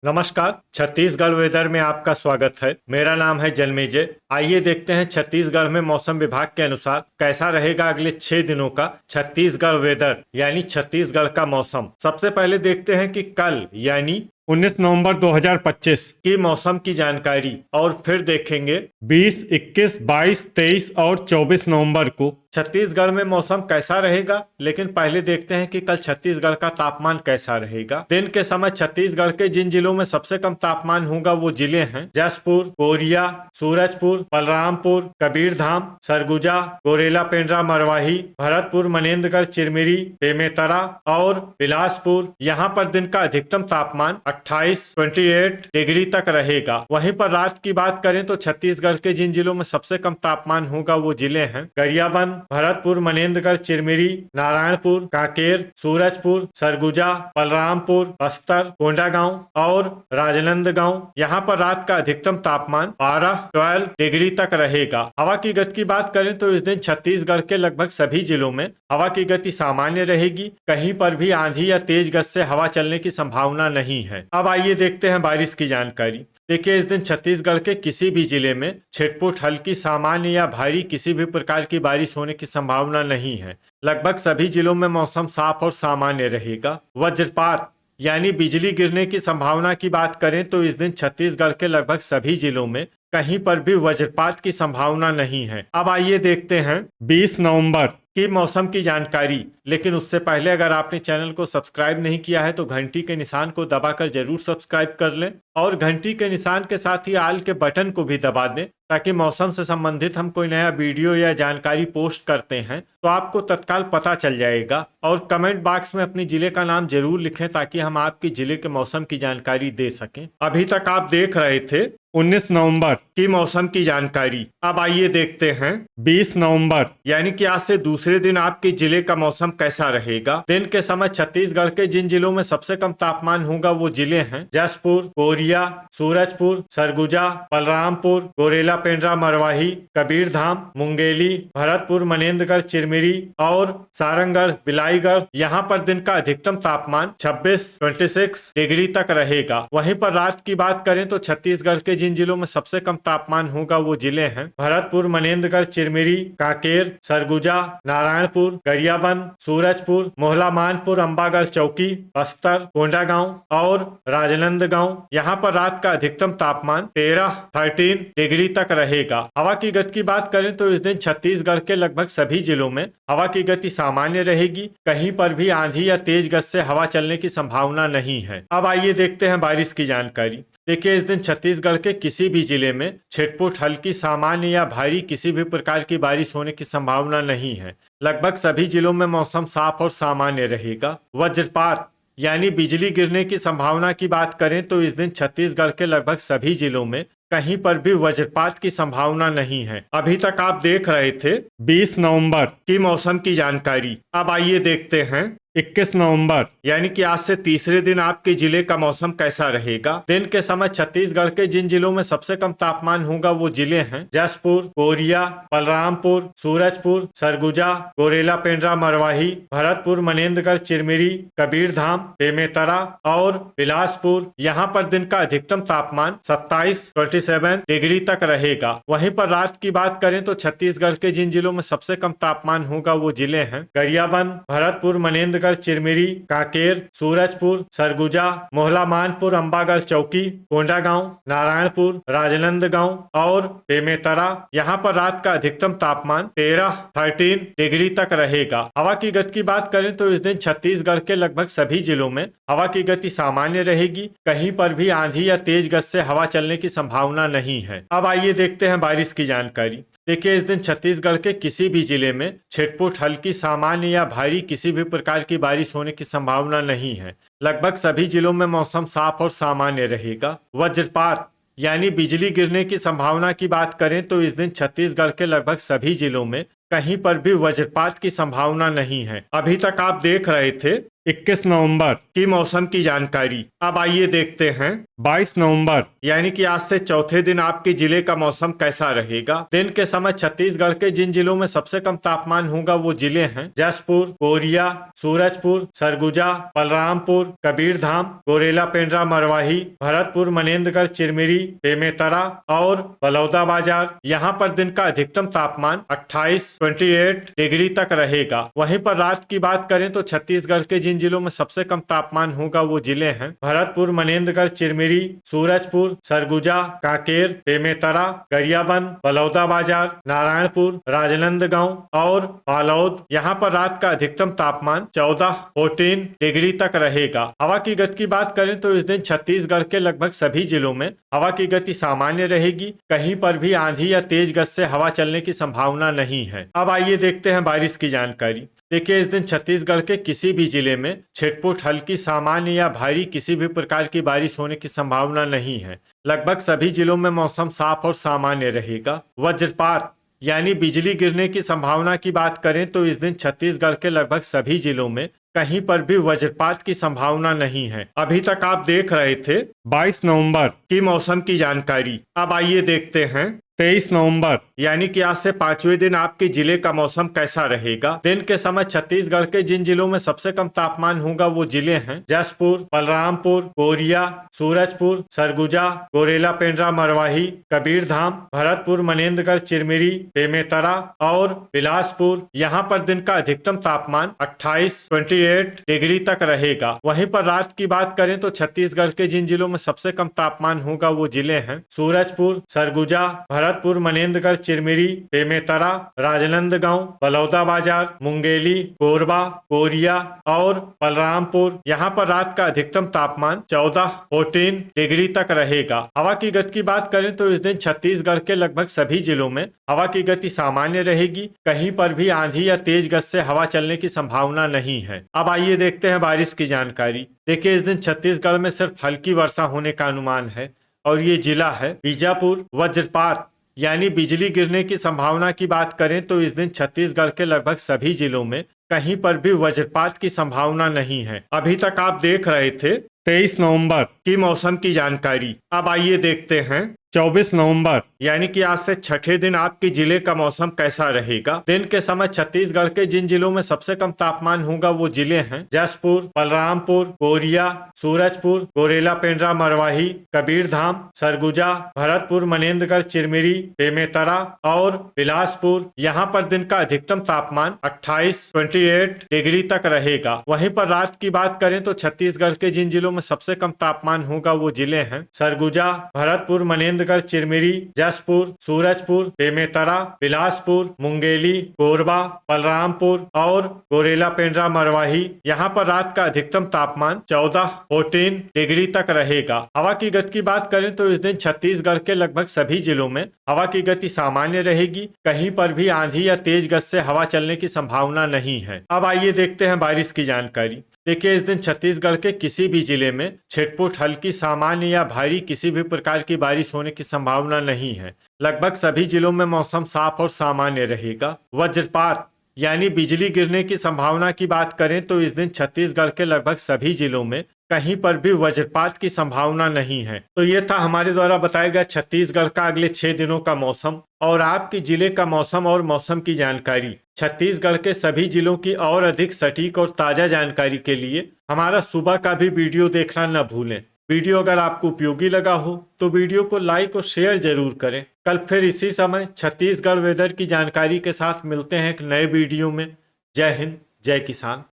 नमस्कार। छत्तीसगढ़ वेदर में आपका स्वागत है। मेरा नाम है जन्मेजय। आइए देखते हैं छत्तीसगढ़ में मौसम विभाग के अनुसार कैसा रहेगा अगले 6 दिनों का छत्तीसगढ़ वेदर यानी छत्तीसगढ़ का मौसम। सबसे पहले देखते हैं कि कल यानी 19 नवंबर 2025 की मौसम की जानकारी और फिर देखेंगे 20, 21, 22, 23 और 24 नवंबर को छत्तीसगढ़ में मौसम कैसा रहेगा। लेकिन पहले देखते हैं कि कल छत्तीसगढ़ का तापमान कैसा रहेगा। दिन के समय छत्तीसगढ़ के जिन जिलों में सबसे कम तापमान होगा वो जिले हैं जसपुर, कोरिया, सूरजपुर, बलरामपुर, कबीरधाम, सरगुजा, गोरेला पेंड्रा, मरवाही, भरतपुर, मनेन्द्रगढ़, चिरमिरी, बेमेतरा और बिलासपुर। यहाँ पर दिन का अधिकतम तापमान 28 डिग्री तक रहेगा। वहीं पर रात की बात करें तो छत्तीसगढ़ के जिन जिलों में सबसे कम तापमान होगा वो जिले हैं गरियाबंद, भरतपुर, मनेन्द्रगढ़, चिरमिरी, नारायणपुर, कांकेर, सूरजपुर, सरगुजा, बलरामपुर, बस्तर, कोंडागांव और राजनांदगांव। यहाँ पर रात का अधिकतम तापमान 12 डिग्री तक रहेगा। हवा की गति की बात करें तो इस दिन छत्तीसगढ़ के लगभग सभी जिलों में हवा की गति सामान्य रहेगी। कहीं पर भी आंधी या तेज गति से हवा चलने की संभावना नहीं है। अब आइए देखते हैं बारिश की जानकारी। देखिए, इस दिन छत्तीसगढ़ के किसी भी जिले में छिटपुट, हल्की, सामान्य या भारी किसी भी प्रकार की बारिश होने की संभावना नहीं है। लगभग सभी जिलों में मौसम साफ और सामान्य रहेगा। वज्रपात यानी बिजली गिरने की संभावना की बात करें तो इस दिन छत्तीसगढ़ के लगभग सभी जिलों में कहीं पर भी वज्रपात की संभावना नहीं है। अब आइए देखते हैं 20 नवंबर की मौसम की जानकारी। लेकिन उससे पहले अगर आपने चैनल को सब्सक्राइब नहीं किया है तो घंटी के निशान को दबाकर जरूर सब्सक्राइब कर लें और घंटी के निशान के साथ ही आल के बटन को भी दबा दें ताकि मौसम से संबंधित हम कोई नया वीडियो या जानकारी पोस्ट करते हैं तो आपको तत्काल पता चल जाएगा। और कमेंट बॉक्स में अपने जिले का नाम जरूर लिखें ताकि हम आपके जिले के मौसम की जानकारी दे सकें। अभी तक आप देख रहे थे 19 नवंबर की मौसम की जानकारी। अब आइए देखते हैं 20 नवंबर यानी कि आज से दूसरे दिन आपके जिले का मौसम कैसा रहेगा। दिन के समय छत्तीसगढ़ के जिन जिलों में सबसे कम तापमान होगा वो जिले हैं जसपुर, कोरिया, सूरजपुर, सरगुजा, बलरामपुर, गोरेला पेंड्रा, मरवाही, कबीरधाम, मुंगेली, भरतपुर, मनेन्द्रगढ़, चिरमिरी और सारंगढ़, बिलाईगढ़। यहाँ पर दिन का अधिकतम तापमान 26 डिग्री तक रहेगा। वहीं पर रात की बात करें तो छत्तीसगढ़ के जिन जिलों में सबसे कम तापमान होगा वो जिले हैं भरतपुर, मनेन्द्रगढ़, चिरमिरी, कांकेर, सरगुजा, नारायणपुर, गरियाबंद, सूरजपुर, मोहला मानपुर, अंबागढ़ चौकी, बस्तर, कोंडागांव और राजनांदगांव। यहाँ पर रात का अधिकतम तापमान 13 डिग्री तक रहेगा। हवा की गति की बात करें तो इस दिन छत्तीसगढ़ के लगभग सभी जिलों में हवा की गति सामान्य रहेगी। कहीं पर भी आंधी या तेज गति से हवा चलने की संभावना नहीं है। अब आइए देखते हैं बारिश की जानकारी। देखिए, इस दिन छत्तीसगढ़ के किसी भी जिले में छिटपुट, हल्की, सामान्य या भारी किसी भी प्रकार की बारिश होने की संभावना नहीं है। लगभग सभी जिलों में मौसम साफ और सामान्य रहेगा। वज्रपात यानी बिजली गिरने की संभावना की बात करें तो इस दिन छत्तीसगढ़ के लगभग सभी जिलों में कहीं पर भी वज्रपात की संभावना नहीं है। अभी तक आप देख रहे थे 20 नवंबर की मौसम की जानकारी। अब आइए देखते हैं 21 नवंबर यानी कि आज से तीसरे दिन आपके जिले का मौसम कैसा रहेगा। दिन के समय छत्तीसगढ़ के जिन जिलों में सबसे कम तापमान होगा वो जिले हैं जसपुर, कोरिया, बलरामपुर, सूरजपुर, सरगुजा, गोरेला पेंड्रा, मरवाही, भरतपुर, मनेन्द्रगढ़, चिरमिरी, कबीरधाम, बेमेतरा और बिलासपुर। यहाँ पर दिन का अधिकतम तापमान 27 डिग्री तक रहेगा। वहीं पर रात की बात करें तो छत्तीसगढ़ के जिन जिलों में सबसे कम तापमान होगा वो जिले हैं गरियाबंद, भरतपुर, मनेन्द्रगढ़, चिरमिरी, कांकेर, सूरजपुर, सरगुजा, मोहला मानपुर, अंबागढ़ चौकी, कोंडागांव, नारायणपुर, राजनांदगांव और बेमेतरा। यहाँ पर रात का अधिकतम तापमान 13 डिग्री तक रहेगा। हवा की गति की बात करें तो इस दिन छत्तीसगढ़ के लगभग सभी जिलों में हवा की गति सामान्य रहेगी। कहीं पर भी आंधी या तेज गति से हवा चलने की संभावना नहीं है। अब आइए देखते हैं बारिश की जानकारी। देखिए, इस दिन छत्तीसगढ़ के किसी भी जिले में छिटपुट, हल्की, सामान्य या भारी किसी भी प्रकार की बारिश होने की संभावना नहीं है। लगभग सभी जिलों में मौसम साफ और सामान्य रहेगा। वज्रपात यानी बिजली गिरने की संभावना की बात करें तो इस दिन छत्तीसगढ़ के लगभग सभी जिलों में कहीं पर भी वज्रपात की संभावना नहीं है। अभी तक आप देख रहे थे 21 नवंबर की मौसम की जानकारी। अब आइए देखते हैं 22 नवंबर यानी कि आज से चौथे दिन आपके जिले का मौसम कैसा रहेगा। दिन के समय छत्तीसगढ़ के जिन जिलों में सबसे कम तापमान होगा वो जिले हैं जसपुर, कोरिया, सूरजपुर, सरगुजा, बलरामपुर, कबीरधाम, गोरेला पेंड्रा, मरवाही, भरतपुर, मनेन्द्रगढ़, चिरमिरी, बेमेतरा और बलौदाबाजार। यहाँ पर दिन का अधिकतम तापमान 28 डिग्री तक रहेगा। वहीं पर रात की बात करें तो छत्तीसगढ़ के जिन जिलों में सबसे कम तापमान होगा वो जिले हैं भरतपुर, मनेन्द्रगढ़, चिरमिरी, सूरजपुर, सरगुजा, कांकेर, बेमेतरा, गरियाबंद, बलौदाबाजार, नारायणपुर, राजनांदगांव और बालोद। यहाँ पर रात का अधिकतम तापमान 14 डिग्री तक रहेगा। हवा की गति की बात करें तो इस दिन छत्तीसगढ़ के लगभग सभी जिलों में हवा की गति सामान्य रहेगी। कहीं पर भी आंधी या तेज गति से हवा चलने की संभावना नहीं है। अब आइए देखते हैं बारिश की जानकारी। देखिए, इस दिन छत्तीसगढ़ के किसी भी जिले में छिटपुट, हल्की, सामान्य या भारी किसी भी प्रकार की बारिश होने की संभावना नहीं है। लगभग सभी जिलों में मौसम साफ और सामान्य रहेगा। वज्रपात यानी बिजली गिरने की संभावना की बात करें तो इस दिन छत्तीसगढ़ के लगभग सभी जिलों में कहीं पर भी वज्रपात की संभावना नहीं है। अभी तक आप देख रहे थे 22 नवंबर की मौसम की जानकारी। अब आइए देखते हैं 23 नवंबर यानी कि आज से 5वें दिन आपके जिले का मौसम कैसा रहेगा। दिन के समय छत्तीसगढ़ के जिन जिलों में सबसे कम तापमान होगा वो जिले हैं जसपुर, बलरामपुर, कोरिया, सूरजपुर, सरगुजा, गोरेला पेंड्रा, मरवाही, कबीरधाम, भरतपुर, मनेन्द्रगढ़, चिरमिरी, बेमेतरा और बिलासपुर। यहाँ पर दिन का अधिकतम तापमान 28 डिग्री तक रहेगा। वहीं पर रात की बात करें तो छत्तीसगढ़ के जिन जिलों में सबसे कम तापमान होगा वो जिले हैं सूरजपुर, सरगुजा, भरतपुर, मनेन्द्रगढ़, चिरमिरी, बेमेतरा, राजनांदगांव, बलौदाबाजार, मुंगेली, कोरबा, कोरिया और बलरामपुर। यहाँ पर रात का अधिकतम तापमान 14 डिग्री तक रहेगा। हवा की गति की बात करें तो इस दिन छत्तीसगढ़ के लगभग सभी जिलों में हवा की गति सामान्य रहेगी। कहीं पर भी आंधी या तेज गति से हवा चलने की संभावना नहीं है। अब आइए देखते हैं बारिश की जानकारी। देखिए, इस दिन छत्तीसगढ़ में सिर्फ हल्की वर्षा होने का अनुमान है और ये जिला है बीजापुर। वज्रपात यानी बिजली गिरने की संभावना की बात करें तो इस दिन छत्तीसगढ़ के लगभग सभी जिलों में कहीं पर भी वज्रपात की संभावना नहीं है। अभी तक आप देख रहे थे 23 नवंबर की मौसम की जानकारी। अब आइए देखते हैं 24 नवंबर यानी कि आज से छठे दिन आपके जिले का मौसम कैसा रहेगा। दिन के समय छत्तीसगढ़ के जिन जिलों में सबसे कम तापमान होगा वो जिले हैं जसपुर, बलरामपुर, कोरिया, सूरजपुर, गोरेला पेंड्रा, मरवाही, कबीरधाम, सरगुजा, भरतपुर, मनेन्द्रगढ़, चिरमिरी, बेमेतरा और बिलासपुर। यहाँ पर दिन का अधिकतम तापमान 28 डिग्री तक रहेगा। वहीं पर रात की बात करें तो छत्तीसगढ़ के जिन जिलों में सबसे कम तापमान होगा वो जिले हैं सरगुजा, भरतपुर, मनेन्द्रगढ़, चिरमिरी, जसपुर, सूरजपुर, बेमेतरा, बिलासपुर, मुंगेली, कोरबा, बलरामपुर और गोरेला पेंड्रा, मरवाही। यहाँ पर रात का अधिकतम तापमान 14 डिग्री तक रहेगा। हवा की गति की बात करें तो इस दिन छत्तीसगढ़ के लगभग सभी जिलों में हवा की गति सामान्य रहेगी। कहीं पर भी आंधी या तेज गति से हवा चलने की संभावना नहीं है। अब आइए देखते हैं बारिश की जानकारी। देखिए, इस दिन छत्तीसगढ़ के किसी भी जिले में छिटपुट, हल्की, सामान्य या भारी किसी भी प्रकार की बारिश होने की संभावना नहीं है। लगभग सभी जिलों में मौसम साफ और सामान्य रहेगा। वज्रपात यानी बिजली गिरने की संभावना की बात करें तो इस दिन छत्तीसगढ़ के लगभग सभी जिलों में कहीं पर भी वज्रपात की संभावना नहीं है। तो ये था हमारे द्वारा बताया गया छत्तीसगढ़ का अगले 6 दिनों का मौसम और आपके जिले का मौसम और मौसम की जानकारी। छत्तीसगढ़ के सभी जिलों की और अधिक सटीक और ताजा जानकारी के लिए हमारा सुबह का भी वीडियो देखना न भूलें। वीडियो अगर आपको उपयोगी लगा हो तो वीडियो को लाइक और शेयर जरूर करें। कल फिर इसी समय छत्तीसगढ़ वेदर की जानकारी के साथ मिलते हैं एक नए वीडियो में। जय हिंद, जय किसान।